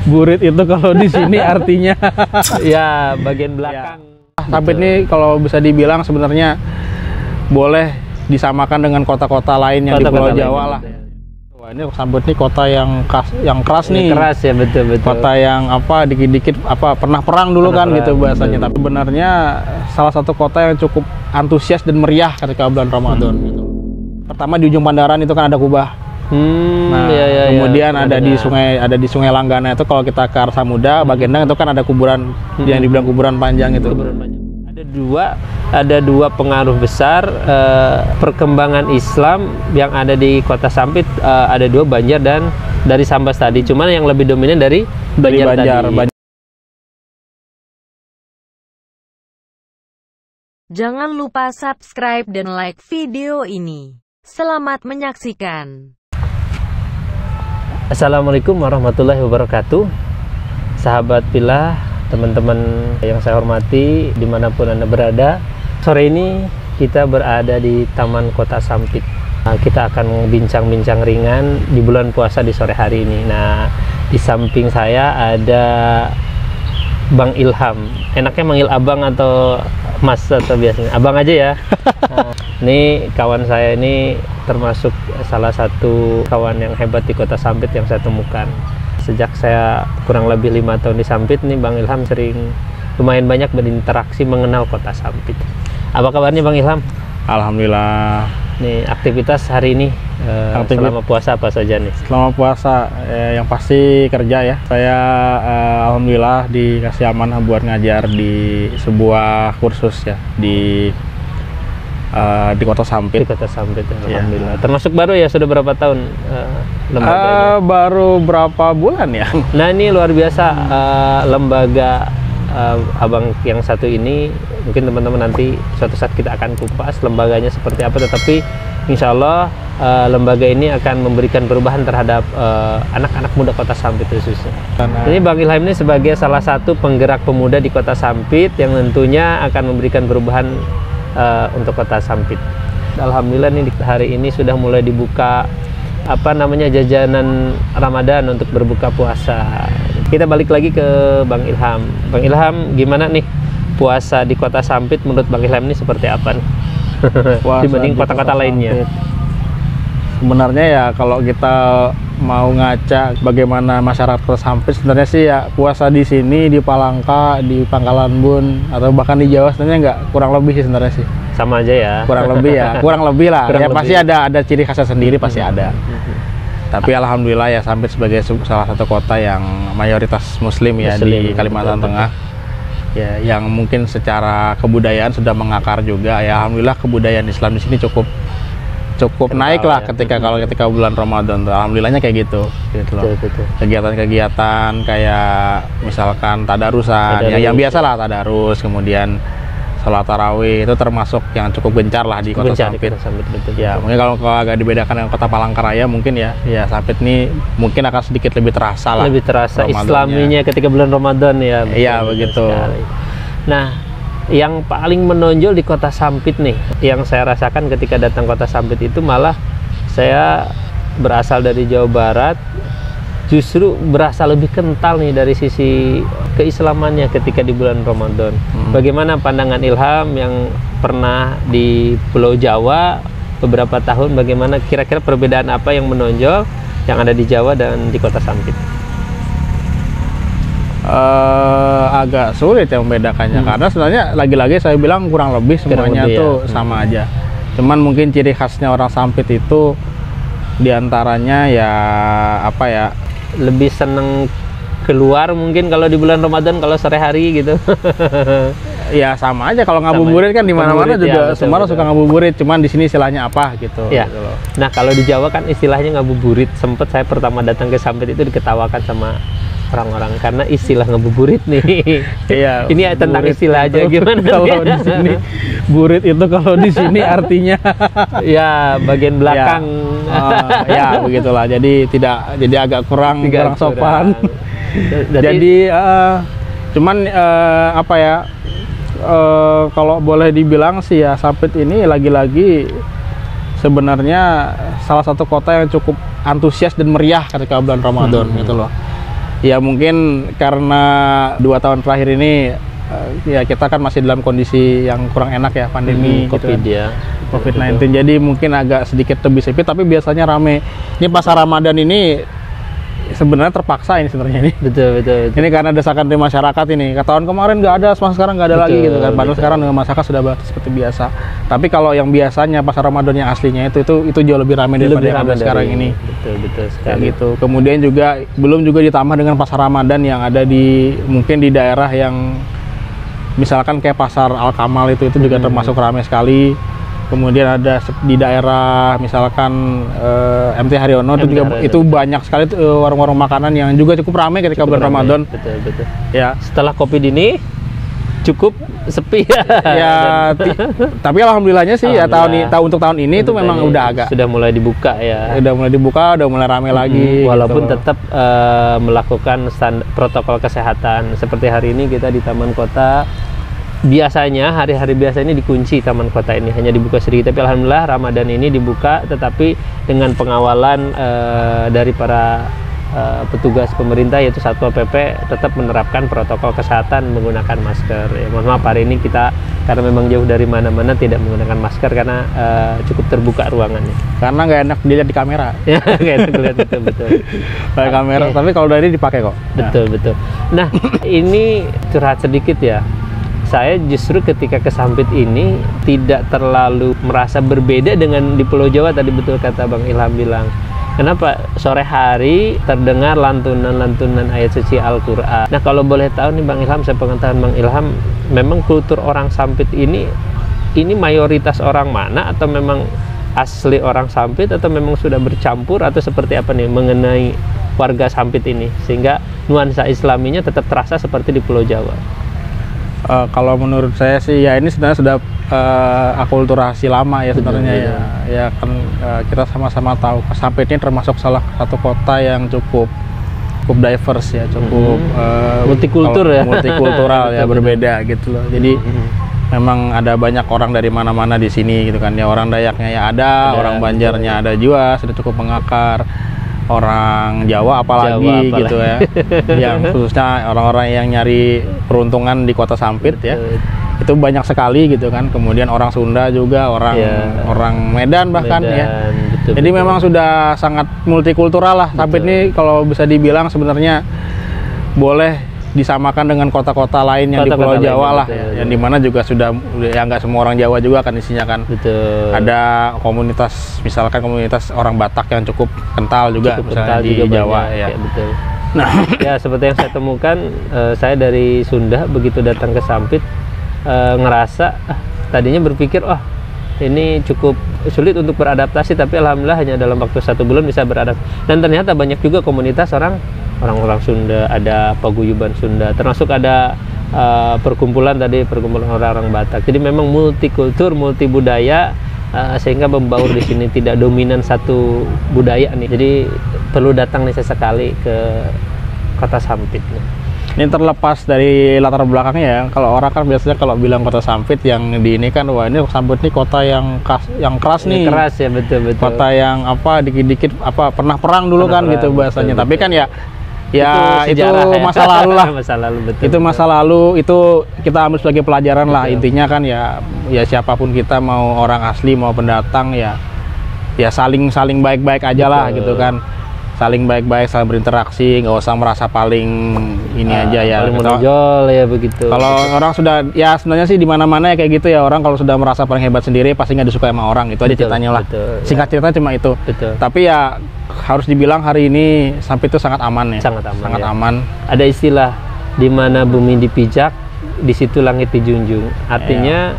Burit itu kalau di sini artinya ya bagian belakang. Sampit ini kalau bisa dibilang sebenarnya boleh disamakan dengan kota-kota lain yang di Pulau Jawa lah. Wah, ini Sampit ini kota yang keras nih. Keras ya, betul. Kota yang dikit-dikit pernah perang dulu kan gitu bahasanya. Tapi sebenarnya salah satu kota yang cukup antusias dan meriah ketika bulan Ramadan gitu. Pertama di ujung Pandaran itu kan ada Kubah. Kemudian ada di Sungai Langgana itu kalau kita ke arah Samudra, Bagendang itu kan ada kuburan yang dibilang kuburan panjang itu. Ada dua pengaruh besar perkembangan Islam yang ada di Kota Sampit, ada dua, Banjar dan dari Sambas tadi. Cuman yang lebih dominan dari Banjar tadi. Jangan lupa subscribe dan like video ini. Selamat menyaksikan. Assalamualaikum warahmatullahi wabarakatuh. Sahabat Pillah, teman-teman yang saya hormati dimanapun Anda berada, sore ini kita berada di Taman Kota Sampit. Kita akan bincang-bincang ringan di bulan puasa di sore hari ini. Nah, di samping saya ada Bang Ilham. Enaknya manggil abang atau mas atau biasanya abang aja ya. Nah, ini kawan saya ini termasuk salah satu kawan yang hebat di Kota Sampit yang saya temukan. Sejak saya kurang lebih 5 tahun di Sampit nih, Bang Ilham sering lumayan banyak berinteraksi mengenal Kota Sampit. Apa kabarnya Bang Ilham? Alhamdulillah. Nih aktivitas hari ini selama puasa apa saja nih? Selama puasa yang pasti kerja ya. Saya alhamdulillah dikasih amanah buat ngajar di sebuah kursus ya di Kota Sampit. Di Kota Sampit, alhamdulillah. Ya. Termasuk baru ya, sudah berapa tahun lembaganya? Baru berapa bulan ya. Nah ini luar biasa lembaga abang yang satu ini. Mungkin teman-teman nanti suatu saat kita akan kupas lembaganya seperti apa. Tetapi insya Allah lembaga ini akan memberikan perubahan terhadap anak-anak muda Kota Sampit khususnya. Ini Bang Ilham ini sebagai salah satu penggerak pemuda di Kota Sampit yang tentunya akan memberikan perubahan untuk Kota Sampit. Alhamdulillah nih hari ini sudah mulai dibuka jajanan Ramadan untuk berbuka puasa. Kita balik lagi ke Bang Ilham. Bang Ilham, gimana nih puasa di Kota Sampit menurut Bang Ilham ini seperti apa nih? Dibanding kota-kota lainnya. Sebenarnya ya kalau kita mau ngaca bagaimana masyarakat Kota Sampit, sebenarnya sih ya puasa di sini, di Palangka, di Pangkalan Bun, atau bahkan di Jawa sebenarnya nggak, kurang lebih sih sebenarnya sih. Sama aja ya. Kurang lebih ya, kurang lebih lah. Ya pasti ada ciri khasnya sendiri, pasti ada. Tapi alhamdulillah ya Sampit sebagai salah satu kota yang mayoritas Muslim ya di Kalimantan Tengah. Ya, yang mungkin secara kebudayaan sudah mengakar juga ya. Alhamdulillah kebudayaan Islam di sini cukup naik lah ya, ketika bulan Ramadan tuh. Alhamdulillahnya kayak gitu loh. Kegiatan-kegiatan kayak misalkan tadarusan, yang biasa lah tadarus, kemudian sholat tarawih itu termasuk yang cukup gencar lah di Kota Sampit. Ya, mungkin kalau agak dibedakan dengan Kota Palangkaraya mungkin ya Sampit ini mungkin akan sedikit lebih terasa lah. Lebih terasa Islaminya ketika bulan Ramadan ya. Iya begitu. Nah, yang paling menonjol di Kota Sampit nih, yang saya rasakan ketika datang Kota Sampit itu malah saya berasal dari Jawa Barat, justru berasa lebih kental nih dari sisi keislamannya ketika di bulan Ramadan. Bagaimana pandangan Ilham yang pernah di Pulau Jawa beberapa tahun, bagaimana kira-kira perbedaan apa yang menonjol yang ada di Jawa dan di Kota Sampit? Agak sulit ya membedakannya karena sebenarnya lagi-lagi saya bilang kurang lebih semuanya tuh sama aja. Cuman mungkin ciri khasnya orang Sampit itu diantaranya ya lebih seneng keluar mungkin kalau di bulan Ramadan, kalau sore hari gitu. Ya sama aja, kalau ngabuburit kan di mana-mana juga semua orang suka ngabuburit, cuman di sini istilahnya apa gitu. Ya. Gitu loh. Nah kalau di Jawa kan istilahnya ngabuburit. Sempet saya pertama datang ke Sampit itu diketawakan sama orang-orang karena istilah ngabuburit nih. Iya. Ini tentang istilah aja gimana? Kalau di sini burit itu kalau di sini artinya ya bagian belakang. Ya begitulah. Jadi agak kurang sopan. Jadi cuman kalau boleh dibilang sih ya Sampit ini lagi-lagi sebenarnya salah satu kota yang cukup antusias dan meriah ketika bulan Ramadan gitu loh. Ya mungkin karena 2 tahun terakhir ini ya kita kan masih dalam kondisi yang kurang enak ya, pandemi COVID gitu ya. COVID-19. Jadi mungkin agak sedikit lebih sepi, tapi biasanya rame. Ini pasar Ramadan ini sebenarnya terpaksa ini sebenarnya ini. Betul. Ini karena desakan dari masyarakat ini. Tahun kemarin nggak ada, sekarang nggak ada lagi gitu kan. Padahal sekarang dengan masyarakat sudah seperti biasa. Tapi kalau yang biasanya pasar Ramadan yang aslinya itu jauh lebih ramai daripada yang ada sekarang ini. Betul sekali. Kayak gitu. Kemudian juga belum ditambah dengan pasar Ramadan yang ada mungkin di daerah yang misalkan kayak pasar Al Kamal itu juga termasuk ramai sekali. Kemudian ada di daerah misalkan MT Haryono itu banyak sekali warung-warung makanan yang juga cukup ramai ketika bulan Ramadan. Betul. Ya. Setelah COVID ini cukup sepi ya. Tapi alhamdulillahnya sih ya untuk tahun ini itu memang udah sudah mulai dibuka ya. Udah mulai ramai lagi. Walaupun gitu. tetap melakukan protokol kesehatan. Seperti hari ini kita di Taman Kota. Biasanya hari-hari biasa ini dikunci Taman Kota ini, hanya dibuka sedikit, tapi alhamdulillah Ramadan ini dibuka, tetapi dengan pengawalan dari para petugas pemerintah yaitu Satpol PP tetap menerapkan protokol kesehatan menggunakan masker. Ya, mohon maaf hari ini kita karena memang jauh dari mana-mana tidak menggunakan masker karena cukup terbuka ruangannya. Karena nggak enak dilihat di kamera. Ya, nggak enak dilihat betul. Pakai kamera, tapi kalau dari dipakai kok. Betul. Nah, ini curhat sedikit ya. Saya justru ketika ke Sampit ini tidak terlalu merasa berbeda dengan di Pulau Jawa tadi, betul kata Bang Ilham bilang. Kenapa? Sore hari terdengar lantunan-lantunan ayat suci Al-Quran. Nah kalau boleh tahu nih Bang Ilham, saya pengetahuan Bang Ilham, memang kultur orang Sampit ini mayoritas orang mana, atau memang asli orang Sampit, atau memang sudah bercampur, atau seperti apa nih mengenai warga Sampit ini, sehingga nuansa Islaminya tetap terasa seperti di Pulau Jawa? Kalau menurut saya sih ya ini sebenarnya sudah akulturasi lama ya sebenarnya ya kan kita sama-sama tahu Sampit ini termasuk salah satu kota yang cukup diverse ya, cukup multikultural ya, berbeda gitu loh. Jadi memang ada banyak orang dari mana-mana di sini gitu kan ya, orang Dayaknya ya ada, orang Banjarnya ada juga, sudah cukup mengakar. Orang Jawa apalagi gitu ya, yang khususnya orang-orang yang nyari peruntungan di kota Sampit ya, itu banyak sekali gitu kan. Kemudian orang Sunda juga, orang Medan bahkan ya. Jadi memang sudah sangat multikultural lah. Sampit ini kalau bisa dibilang sebenarnya boleh disamakan dengan kota-kota lain yang di Pulau Jawa lah, yang dimana juga sudah ya nggak semua orang Jawa juga kan isinya kan. Ada komunitas, misalkan komunitas orang Batak yang cukup kental juga misalnya di Jawa ya. Betul. Nah, ya seperti yang saya temukan, saya dari Sunda begitu datang ke Sampit ngerasa tadinya berpikir ini cukup sulit untuk beradaptasi, tapi alhamdulillah hanya dalam waktu 1 bulan bisa beradaptasi. Dan ternyata banyak juga komunitas orang-orang Sunda, ada paguyuban Sunda, termasuk ada perkumpulan orang-orang Batak. Jadi memang multikultur, multibudaya, sehingga membaur di sini tidak dominan satu budaya nih. Jadi perlu datang nih sesekali ke kota Sampit nih. Ini terlepas dari latar belakangnya ya. Kalau orang kan biasanya kalau bilang kota Sampit yang di ini kan, wah ini Sampit nih kota yang keras nih. Keras ya, betul. Kota yang dikit-dikit pernah perang dulu kan gitu bahasanya. Tapi kan ya itu masa lalu lah. Itu masa lalu, itu kita ambil sebagai pelajaran lah. Intinya kan ya siapapun kita, mau orang asli mau pendatang ya saling baik-baik aja lah gitu kan. Saling baik-baik, saling berinteraksi, nggak usah merasa paling ini aja ya. Paling menonjol ya begitu. Kalau orang sudah ya sebenarnya sih di mana-mana ya kayak gitu ya, orang kalau sudah merasa paling hebat sendiri pasti nggak disukai sama orang, itu aja ceritanya lah. Singkat ceritanya cuma itu. Tapi ya harus dibilang hari ini Sampit itu sangat aman ya. Sangat aman. Ada istilah di mana bumi dipijak, di situ langit dijunjung. Artinya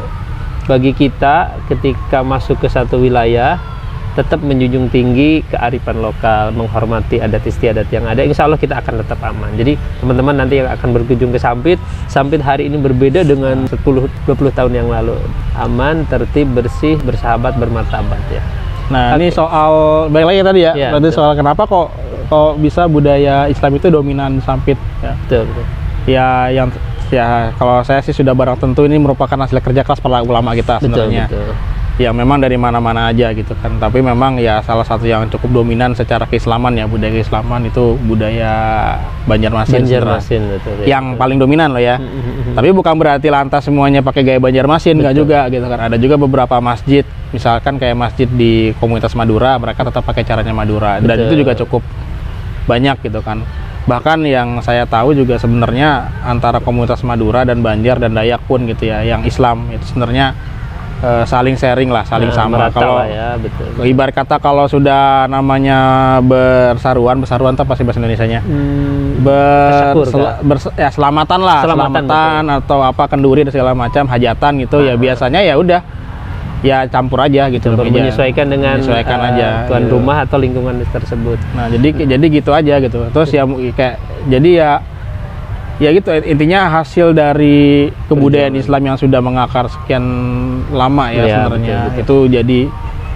bagi kita ketika masuk ke satu wilayah tetap menjunjung tinggi kearifan lokal, menghormati adat istiadat yang ada, insya Allah kita akan tetap aman. Jadi teman-teman nanti yang akan berkunjung ke Sampit hari ini berbeda dengan 10-20 tahun yang lalu. Aman, tertib, bersih, bersahabat, bermartabat ya. Nah ini soal, balik lagi tadi ya, berarti soal kenapa kok bisa budaya Islam itu dominan Sampit ya. Betul. Ya kalau saya sih sudah barang tentu ini merupakan hasil kerja keras para ulama kita sebenarnya. Betul. yang memang dari mana-mana aja gitu kan. Tapi memang ya salah satu yang cukup dominan secara keislaman ya, budaya keislaman itu budaya Banjarmasin. Banjarmasin betul. Yang paling dominan loh ya. Tapi bukan berarti lantas semuanya pakai gaya Banjarmasin, nggak juga gitu kan. Ada juga beberapa masjid, misalkan kayak masjid di komunitas Madura, mereka tetap pakai caranya Madura. Dan itu juga cukup banyak gitu kan. Bahkan yang saya tahu juga sebenarnya antara komunitas Madura dan Banjar dan Dayak pun gitu ya, yang Islam itu sebenarnya saling sharing lah, saling sama. Kalau ya, betul. Ibarat kata kalau sudah namanya bersaruan itu pasti bahasa Indonesianya. Ya selamatan lah, selamatan atau apa kenduri dan segala macam, hajatan gitu ya biasanya ya udah ya campur aja gitu, menyesuaikan dengan aja tuan gitu. rumah atau lingkungan tersebut. Nah, jadi gitu aja gitu. Terus ya kayak jadi ya gitu, intinya hasil dari kebudayaan Islam yang sudah mengakar sekian lama ya sebenarnya. Betul. Itu jadi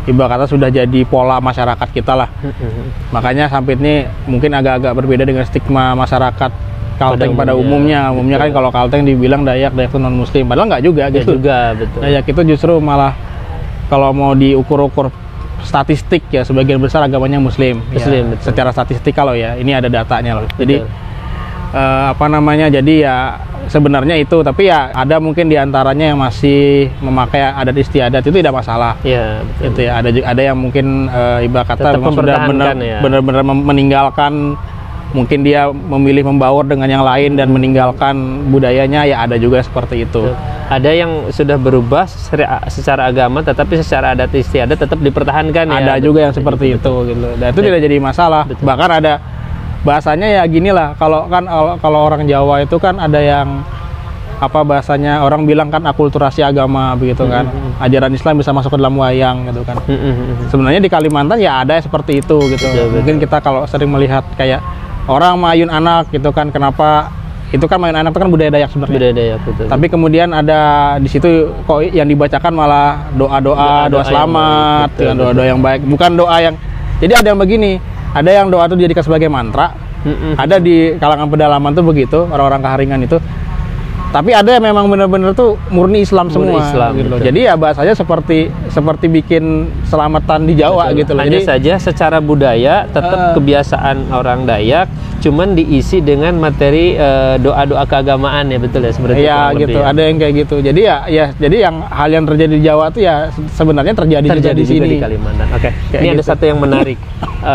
ibarat kata sudah jadi pola masyarakat kita lah. Makanya sampai ini mungkin agak-agak berbeda dengan stigma masyarakat Kalteng pada umumnya. Umumnya kan kalau Kalteng dibilang Dayak itu non muslim, padahal nggak juga gitu. Juga, betul. Dayak itu justru malah kalau mau diukur-ukur statistik ya sebagian besar agamanya muslim ya, secara statistik kalau ya ini ada datanya loh. Jadi jadi ya sebenarnya itu, tapi ya ada mungkin diantaranya yang masih memakai adat istiadat, itu tidak masalah. Iya, betul. Itu ya ada yang mungkin ibarat kata sudah benar-benar meninggalkan, mungkin dia memilih membaur dengan yang lain dan meninggalkan budayanya, ya ada juga seperti itu. Betul. Ada yang sudah berubah secara agama tetapi secara adat istiadat tetap dipertahankan. Ada juga yang seperti itu gitu. Dan itu tidak jadi masalah. Betul. Bahkan ada bahasanya ya gini lah, kalau orang Jawa itu kan ada yang apa bahasanya, orang bilang kan akulturasi agama begitu kan. Ajaran Islam bisa masuk ke dalam wayang gitu kan. Sebenarnya di Kalimantan ya ada seperti itu gitu. Mungkin kita kalau sering melihat kayak orang mayun anak gitu kan, kenapa itu kan mayun anak itu kan budaya Dayak sebenarnya. Budaya Dayak, betul. Tapi kemudian ada di situ kok yang dibacakan malah doa selamat, dengan doa-doa yang baik, bukan doa yang. Jadi ada yang begini, ada yang doa itu dijadikan sebagai mantra. Ada di kalangan pedalaman tuh begitu, orang-orang Kaharingan itu. Tapi ada yang memang benar-benar tuh murni Islam semua gitu. Jadi ya bahasanya seperti bikin selamatan di Jawa gitu loh. Hanya saja secara budaya tetap kebiasaan orang Dayak, cuman diisi dengan materi doa-doa keagamaan ya, betul ya, seperti itu. Iya gitu, ada yang kayak gitu. Jadi jadi yang hal yang terjadi di Jawa tuh ya sebenarnya terjadi juga di sini, di Kalimantan. Oke. Ini gitu. Ada satu yang menarik.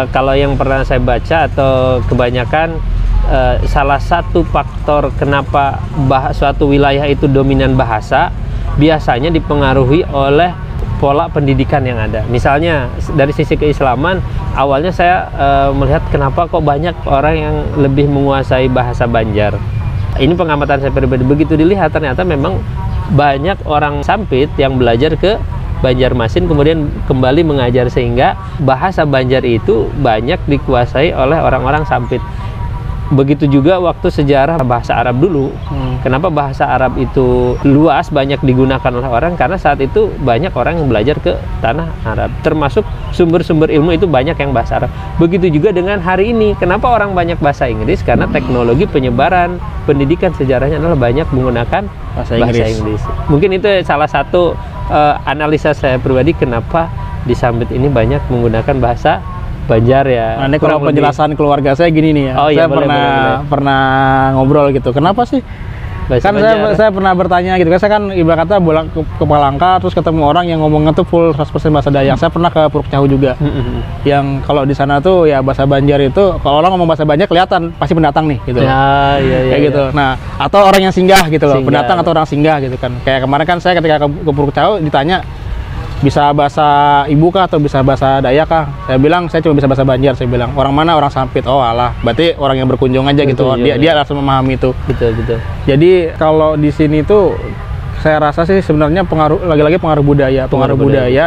Kalau yang pernah saya baca atau kebanyakan salah satu faktor kenapa suatu wilayah itu dominan bahasa biasanya dipengaruhi oleh pola pendidikan yang ada. Misalnya dari sisi keislaman, awalnya saya melihat kenapa kok banyak orang yang lebih menguasai bahasa Banjar. Ini pengamatan saya pribadi. Begitu dilihat ternyata memang banyak orang Sampit yang belajar ke Banjarmasin kemudian kembali mengajar, sehingga bahasa Banjar itu banyak dikuasai oleh orang-orang Sampit. Begitu juga waktu sejarah bahasa Arab dulu. Kenapa bahasa Arab itu luas, banyak digunakan oleh orang? Karena saat itu banyak orang yang belajar ke tanah Arab. Termasuk sumber-sumber ilmu itu banyak yang bahasa Arab. Begitu juga dengan hari ini. Kenapa orang banyak bahasa Inggris? Karena teknologi penyebaran pendidikan sejarahnya adalah banyak menggunakan bahasa Inggris. Mungkin itu salah satu analisa saya pribadi kenapa di Sampit ini banyak menggunakan bahasa Banjar ya. Nah, ini kalau penjelasan keluarga saya gini nih ya. Saya pernah ngobrol gitu. Kenapa sih? Kan saya pernah bertanya gitu kan. Saya kan ibarat kata bolak ke Palangka terus ketemu orang yang ngomongnya tuh full 100% bahasa Dayak. Saya pernah ke Puruk Cahu juga. Yang kalau di sana tuh ya bahasa Banjar itu kalau orang ngomong bahasa Banjar kelihatan pasti pendatang nih gitu. Kayak gitu. Nah, atau orang yang singgah gitu loh. Pendatang atau orang singgah gitu kan. Kayak kemarin kan saya ketika ke Puruk Cahu ditanya bisa bahasa ibu kah atau bisa bahasa Dayak kah? Saya bilang saya cuma bisa bahasa Banjar. Saya bilang orang mana? Orang Sampit. Oh alah, berarti orang yang berkunjung aja gitu. Dia langsung memahami itu. Betul. Jadi kalau di sini tuh saya rasa sih sebenarnya lagi-lagi pengaruh budaya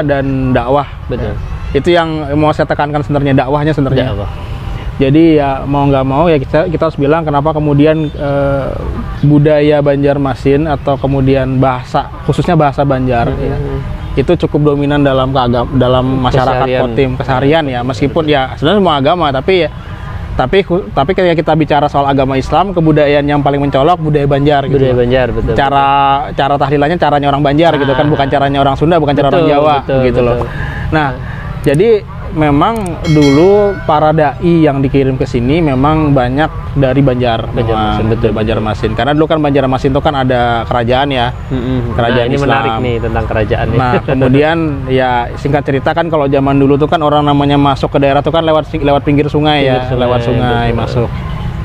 dan dakwah. Betul. Itu yang mau saya tekankan sebenarnya, dakwahnya sebenarnya. Jadi ya mau nggak mau ya kita harus bilang kenapa kemudian budaya Banjarmasin atau kemudian bahasa, khususnya bahasa Banjar ya, itu cukup dominan dalam masyarakat Kotim, keseharian ya, meskipun ya sebenarnya semua agama, tapi Tapi ketika kita bicara soal agama Islam, kebudayaan yang paling mencolok budaya Banjar gitu. Budaya Banjar, betul. Cara tahlilannya caranya orang Banjar gitu kan, bukan caranya orang Sunda, bukan cara orang Jawa gitu loh. Nah, jadi memang dulu para dai yang dikirim ke sini memang banyak dari Banjarmasin, betul, Banjarmasin. Karena dulu kan Banjarmasin itu kan ada kerajaan ya, kerajaan ini Islam. Menarik nih tentang kerajaan. Nah, kemudian ya singkat cerita kan kalau zaman dulu tuh kan orang namanya masuk ke daerah tuh kan lewat pinggir sungai ya, lewat sungai masuk.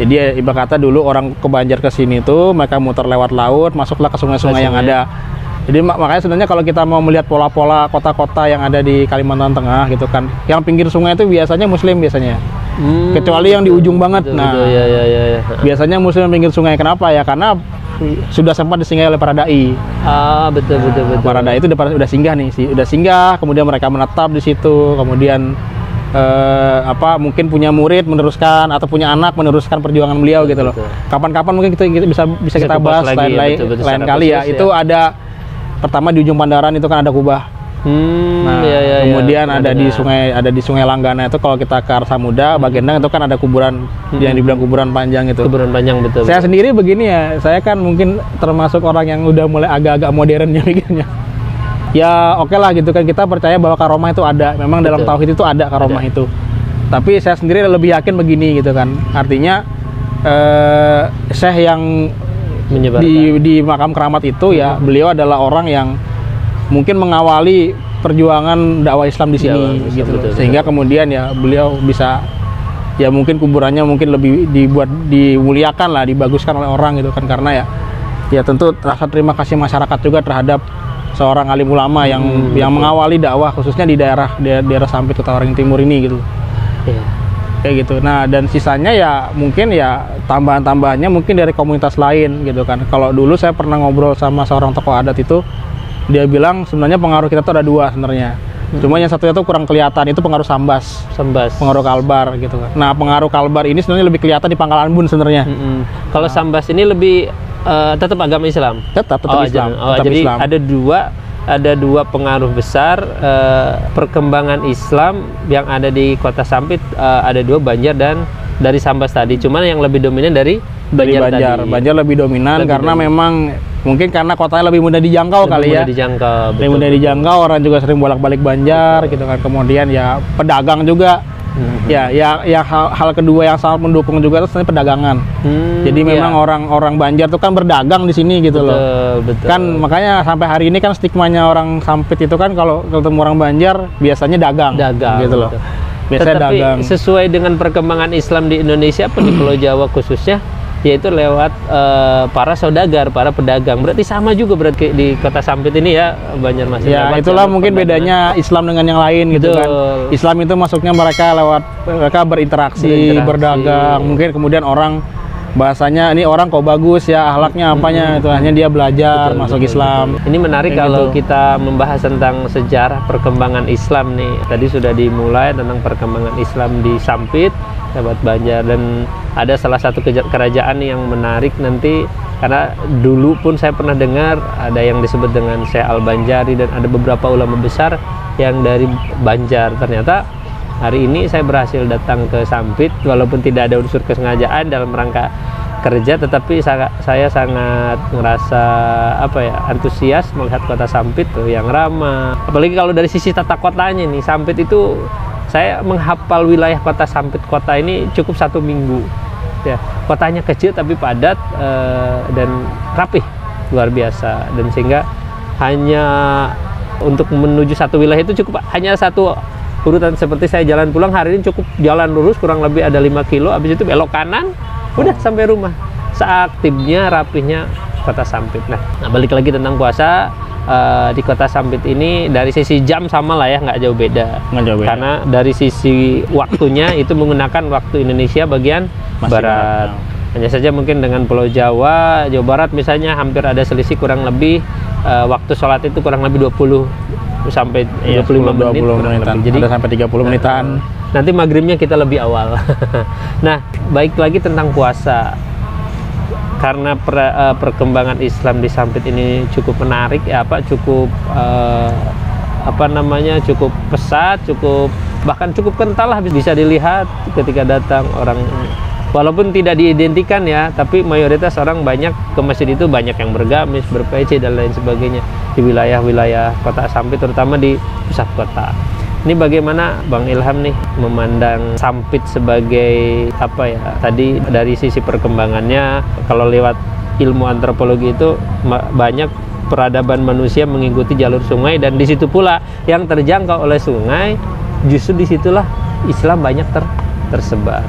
Jadi ya, ibarat kata dulu orang ke Banjar ke sini tuh mereka muter lewat laut, masuklah ke sungai-sungai yang ada. Jadi makanya sebenarnya kalau kita mau melihat pola-pola kota-kota yang ada di Kalimantan Tengah gitu kan, yang pinggir sungai itu biasanya Muslim biasanya. Kecuali yang di ujung banget. Betul, nah, ya. Biasanya Muslim pinggir sungai. Kenapa ya? Karena sudah sempat disinggahi oleh para dai. Betul. Para dai itu udah singgah nih, udah singgah, kemudian mereka menetap di situ, kemudian mungkin punya murid meneruskan atau punya anak meneruskan perjuangan beliau gitu loh. Kapan-kapan mungkin kita bisa kita bahas lain kali ya. Itu ada pertama di ujung Pandaran itu kan ada kubah. Kemudian ada di Sungai Langgana itu kalau kita ke arah Samudra, Bagendang itu kan ada kuburan yang dibilang kuburan panjang itu. Kuburan panjang, betul. Saya sendiri begini ya, saya kan mungkin termasuk orang yang udah mulai agak-agak modern ya mikirnya. Ya oke lah gitu kan, kita percaya bahwa karomah itu ada. Memang dalam tauhid itu ada karomah itu. Tapi saya sendiri lebih yakin begini gitu kan. Artinya Syekh yang di makam keramat itu ya, beliau adalah orang yang mungkin mengawali perjuangan dakwah Islam di sini gitu. Sehingga kemudian ya beliau bisa ya mungkin kuburannya mungkin lebih dimuliakan lah, dibaguskan oleh orang gitu kan, karena ya tentu rasa terima kasih masyarakat juga terhadap seorang alim ulama yang mengawali dakwah khususnya di daerah Sampit Kota Waringin Timur ini gitu. Kayak gitu. Nah, dan sisanya ya mungkin ya tambahan-tambahannya mungkin dari komunitas lain gitu kan. Kalau dulu saya pernah ngobrol sama seorang tokoh adat itu, dia bilang sebenarnya pengaruh kita tuh ada dua sebenarnya. Cuma yang satunya tuh kurang kelihatan, itu pengaruh Sambas. Pengaruh Kalbar gitu kan. Nah, pengaruh Kalbar ini sebenarnya lebih kelihatan di Pangkalan Bun sebenarnya. Kalau Sambas ini lebih tetap agama Islam. Tetap Islam. Jadi Islam. Ada dua pengaruh besar perkembangan Islam yang ada di Kota Sampit, ada dua, Banjar dan dari Sambas tadi. Cuman yang lebih dominan dari Banjar tadi. Banjar lebih dominan karena memang mungkin karena kotanya lebih mudah dijangkau lebih mudah dijangkau, orang juga sering bolak-balik Banjar gitu kan. Kemudian ya pedagang juga. Ya hal kedua yang sangat mendukung juga itu sebenarnya perdagangan. Jadi memang orang Banjar tuh kan berdagang di sini gitu loh. Kan makanya sampai hari ini kan stigmanya orang Sampit itu kan kalau ketemu orang Banjar biasanya dagang gitu loh. Biasanya Tetapi dagang. Sesuai dengan perkembangan Islam di Indonesia pun di Pulau Jawa khususnya, yaitu lewat para saudagar, para pedagang. Berarti sama juga berarti di Kota Sampit ini ya, Banjarmasin. Ya, itulah mungkin bedanya Islam dengan yang lain gitu kan. Islam itu masuknya mereka berinteraksi, berdagang. Mungkin kemudian orang bahasanya ini orang kok bagus ya, akhlaknya apanya, itu hanya dia belajar masuk Islam. Ini menarik kalau kita membahas tentang sejarah perkembangan Islam nih. Tadi sudah dimulai tentang perkembangan Islam di Sampit, sahabat Banjar, dan ada salah satu kerajaan yang menarik nanti, karena dulu pun saya pernah dengar ada yang disebut dengan Syekh Al-Banjari dan ada beberapa ulama besar yang dari Banjar. Ternyata hari ini saya berhasil datang ke Sampit walaupun tidak ada unsur kesengajaan dalam rangka kerja, tetapi saya sangat merasa antusias melihat Kota Sampit tuh yang ramah. Apalagi kalau dari sisi tata kotanya nih, Sampit itu saya menghafal wilayah Kota Sampit kota ini cukup 1 minggu. Ya, kotanya kecil tapi padat dan rapih, luar biasa. Dan sehingga hanya untuk menuju satu wilayah itu cukup hanya satu urutan. Seperti saya jalan pulang hari ini cukup jalan lurus kurang lebih ada 5 kilo, habis itu belok kanan, udah sampai rumah. Seaktifnya, rapihnya Kota Sampit. Nah, balik lagi tentang puasa. Di Kota Sampit ini dari sisi jam sama lah ya, nggak jauh beda. Karena dari sisi waktunya itu menggunakan waktu Indonesia bagian barat. Hanya saja mungkin dengan Pulau Jawa, Jawa Barat misalnya hampir ada selisih kurang lebih waktu sholat itu kurang lebih 20 sampai 25 menit. Jadi ada sampai 30 menitan. Nanti maghribnya kita lebih awal. Nah, baik lagi tentang puasa. Karena perkembangan Islam di Sampit ini cukup menarik cukup cukup pesat, cukup bahkan cukup kental lah, bisa dilihat ketika datang orang. Walaupun tidak diidentikan ya, tapi mayoritas orang banyak ke masjid itu banyak yang bergamis, berpeci dan lain sebagainya di wilayah-wilayah kota Sampit, terutama di pusat kota. Ini bagaimana Bang Ilham nih memandang Sampit sebagai apa ya? Tadi dari sisi perkembangannya, kalau lewat ilmu antropologi itu banyak peradaban manusia mengikuti jalur sungai, dan di situ pula yang terjangkau oleh sungai, justru disitulah Islam banyak tersebar.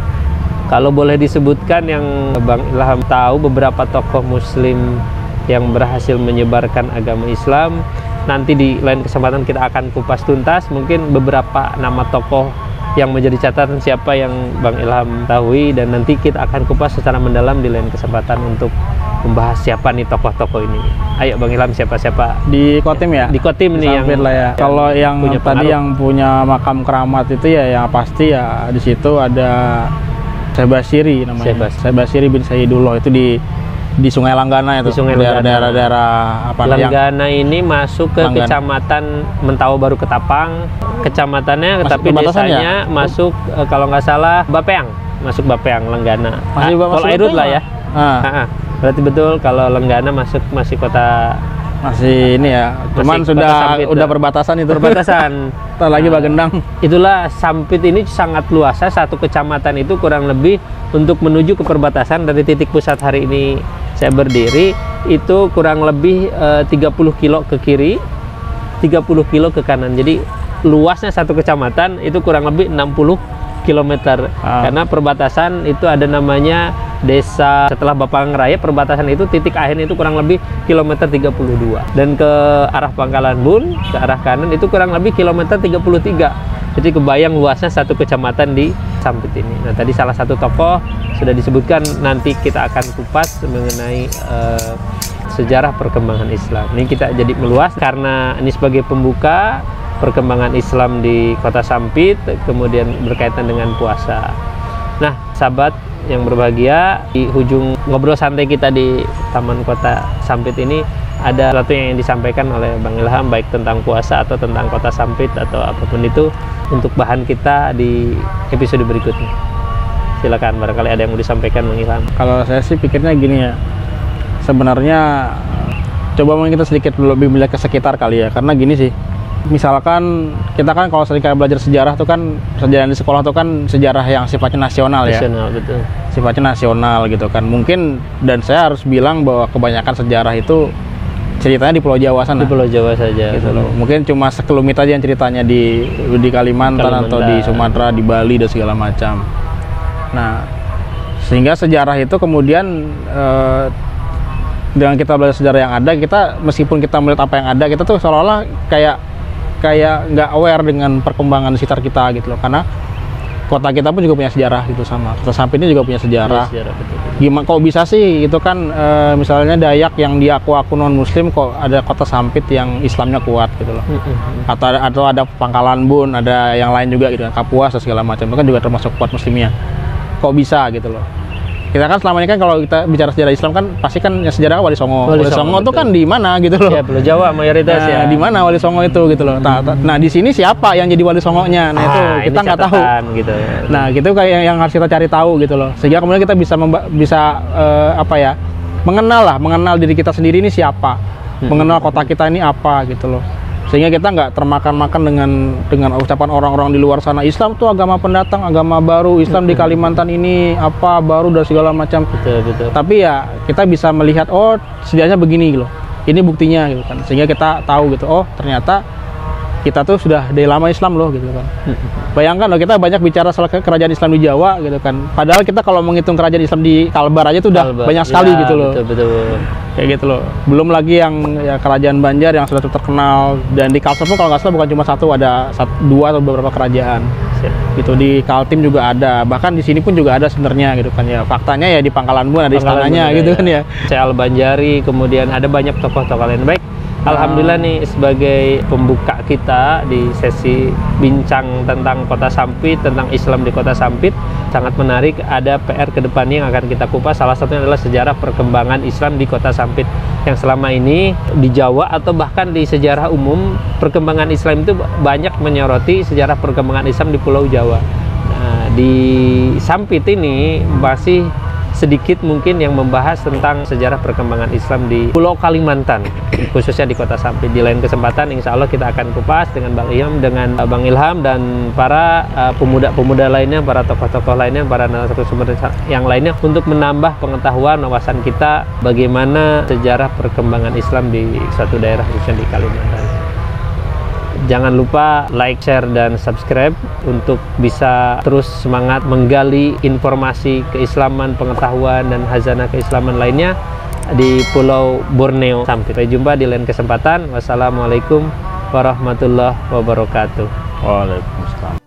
Kalau boleh disebutkan yang Bang Ilham tahu beberapa tokoh muslim yang berhasil menyebarkan agama Islam, nanti di lain kesempatan kita akan kupas tuntas mungkin beberapa nama tokoh yang menjadi catatan siapa yang Bang Ilham tahui, dan nanti kita akan kupas secara mendalam di lain kesempatan untuk membahas siapa nih tokoh-tokoh ini. Ayo Bang Ilham, siapa-siapa di Kotim ya? Di Kotim nih yang lah ya. Kalau yang tadi yang punya makam keramat itu ya, yang pasti ya di situ ada Syekh Basyiri namanya. Syekh Basyiri bin Sayyidullah, itu di Sungai Langgana itu. Di Sungai daerah apa Langgana ini masuk ke Kecamatan Mentawai Baru Ketapang, kecamatannya, tapi desanya masuk kalau nggak salah Bapeang, masuk Bapeang Langgana. Kalau Airut lah ya. Berarti betul kalau Langgana masih kota, masih ini ya. Cuman udah perbatasan itu. Perbatasan. Lagi Bagendang. Itulah Sampit ini sangat luas. Satu kecamatan itu kurang lebih untuk menuju ke perbatasan dari titik pusat hari ini saya berdiri itu kurang lebih 30 kilo ke kiri, 30 kilo ke kanan. Jadi luasnya satu kecamatan itu kurang lebih 60 km. Karena perbatasan itu ada namanya desa, setelah Bapang Raya perbatasan itu titik akhirnya itu kurang lebih kilometer 32, dan ke arah Pangkalan Bun ke arah kanan itu kurang lebih kilometer 33. Jadi kebayang luasnya satu kecamatan di Sampit ini. Nah, tadi salah satu tokoh sudah disebutkan, nanti kita akan kupas mengenai sejarah perkembangan Islam. Ini kita jadi meluas karena ini sebagai pembuka perkembangan Islam di kota Sampit, kemudian berkaitan dengan puasa. Nah, sahabat yang berbahagia, di ujung ngobrol santai kita di Taman Kota Sampit ini ada sesuatu yang disampaikan oleh Bang Ilham, baik tentang puasa atau tentang kota Sampit atau apapun itu, untuk bahan kita di episode berikutnya. Silakan, barangkali ada yang mau disampaikan Bang Ilham. Kalau saya sih pikirnya gini ya, sebenarnya coba mungkin kita sedikit lebih melihat ke sekitar kali ya, karena gini sih. Misalkan kita kan kalau sering belajar sejarah tuh kan, sejarah di sekolah tuh kan sejarah yang sifatnya nasional ya. Nasional, betul. Sifatnya nasional gitu kan. Mungkin, dan saya harus bilang bahwa kebanyakan sejarah itu ceritanya di Pulau Jawa sana. Di Pulau Jawa saja. Gitu loh. Mungkin cuma sekelumit aja yang ceritanya di Kalimantan atau di Sumatera, di Bali dan segala macam. Nah, sehingga sejarah itu kemudian dengan kita belajar sejarah yang ada, kita meskipun kita melihat apa yang ada, kita tuh seolah-olah kayak nggak aware dengan perkembangan di sekitar kita gitu loh, karena kota kita pun juga punya sejarah gitu, sama kota Sampit ini juga punya sejarah. Gimana kok bisa sih gitu kan, misalnya Dayak yang diaku-aku non muslim kok ada kota Sampit yang Islamnya kuat gitu loh. Atau ada Pangkalan Bun, ada yang lain juga gitu kan, Kapuas dan segala macam, itu kan juga termasuk kuat muslimnya. Kok bisa gitu loh. Kita kan selama ini kan kalau kita bicara sejarah Islam kan pasti kan yang sejarah Wali Songo. Wali Songo itu kan di mana gitu loh. Ya, Pulau Jawa mayoritas ya. Di mana Wali Songo itu gitu loh. Nah, di sini siapa yang jadi Wali Songonya? Nah, itu kita nggak tahu. Gitu ya. Nah, gitu kayak yang harus kita cari tahu gitu loh. Sehingga kemudian kita bisa mengenal diri kita sendiri ini siapa. Mengenal kota kita ini apa gitu loh. Sehingga kita nggak termakan-makan dengan ucapan orang-orang di luar sana, Islam tuh agama pendatang, agama baru, Islam di Kalimantan ini apa baru dan segala macam. Betul. Tapi ya kita bisa melihat, oh sejarahnya begini loh, ini buktinya gitu kan. Sehingga kita tahu gitu, oh ternyata kita tuh sudah dari lama Islam loh gitu kan. Bayangkan loh, kita banyak bicara soal kerajaan Islam di Jawa gitu kan. Padahal kita kalau menghitung kerajaan Islam di Kalbar aja tuh udah banyak sekali gitu loh. Betul. Kayak gitu loh. Belum lagi yang ya, kerajaan Banjar yang sudah terkenal, dan di Kalsel pun kalau nggak salah bukan cuma satu, ada dua atau beberapa kerajaan. Gitu, di Kaltim juga ada, bahkan di sini pun juga ada sebenarnya gitu kan ya. Faktanya ya di Pangkalan Bun ada istananya gitu kan ya. Al Banjari, kemudian ada banyak tokoh-tokoh lain. Baik, alhamdulillah nih sebagai pembuka kita di sesi bincang tentang Kota Sampit, tentang Islam di Kota Sampit. sangat menarik. Ada PR ke depannya yang akan kita kupas. Salah satunya adalah sejarah perkembangan Islam di Kota Sampit, yang selama ini di Jawa atau bahkan di sejarah umum perkembangan Islam itu banyak menyoroti sejarah perkembangan Islam di Pulau Jawa. Nah, di Sampit ini masih sedikit mungkin yang membahas tentang sejarah perkembangan Islam di Pulau Kalimantan, khususnya di Kota Sampit. Di lain kesempatan insya Allah kita akan kupas dengan Bang Ilham dan para pemuda-pemuda lainnya, para tokoh-tokoh lainnya, para narasumber yang lainnya, untuk menambah pengetahuan, wawasan kita bagaimana sejarah perkembangan Islam di suatu daerah khususnya di Kalimantan. Jangan lupa like, share, dan subscribe untuk bisa terus semangat menggali informasi keislaman, pengetahuan, dan khazanah keislaman lainnya di Pulau Borneo Sampit. Sampai jumpa di lain kesempatan. Wassalamualaikum warahmatullahi wabarakatuh. Waalaikumsalam.